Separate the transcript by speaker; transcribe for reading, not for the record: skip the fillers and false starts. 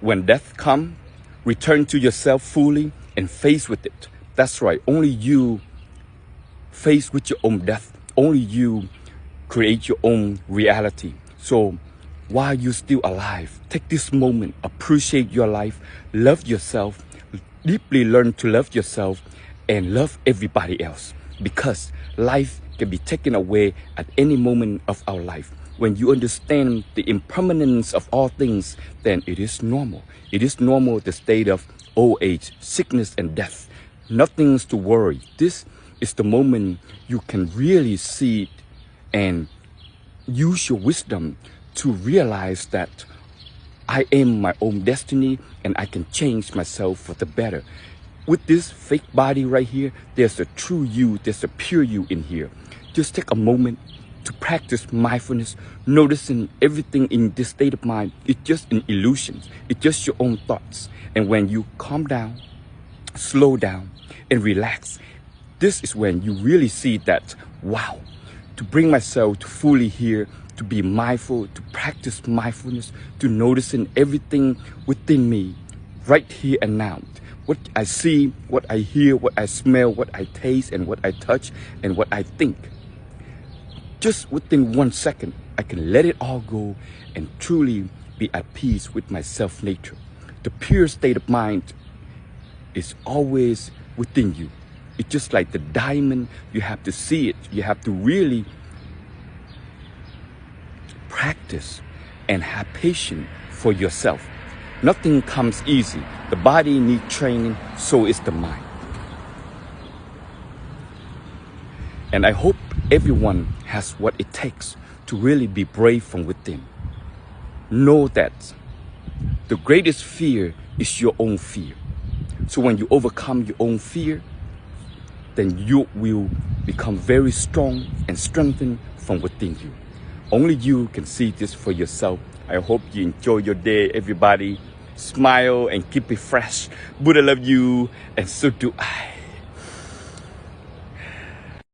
Speaker 1: When death comes, return to yourself fully and face with it. That's right. Only you face with your own death. Only you create your own reality. So while you're still alive, take this moment, appreciate your life, love yourself, deeply learn to love yourself and love everybody else. Because life can be taken away at any moment of our life. When you understand the impermanence of all things, then it is normal. It is normal, the state of old age, sickness and death. Nothing's to worry. This is the moment you can really see it and use your wisdom to realize that I am my own destiny and I can change myself for the better. With this fake body right here, there's a true you, there's a pure you in here. Just take a moment to practice mindfulness, noticing everything in this state of mind. It's just an illusion. It's just your own thoughts. And when you calm down, slow down, and relax, this is when you really see that, wow, to bring myself to fully here, to be mindful, to practice mindfulness, to noticing everything within me, right here and now. What I see, what I hear, what I smell, what I taste, and what I touch, and what I think. Just within 1 second, I can let it all go and truly be at peace with my self-nature. The pure state of mind is always within you. It's just like the diamond. You have to see it. You have to really practice and have patience for yourself. Nothing comes easy. The body needs training, so is the mind. And I hope everyone has what it takes to really be brave from within. Know that the greatest fear is your own fear. So when you overcome your own fear, then you will become very strong and strengthened from within you. Only you can see this for yourself. I hope you enjoy your day, everybody. Smile and keep it fresh. Buddha love you, and so do I.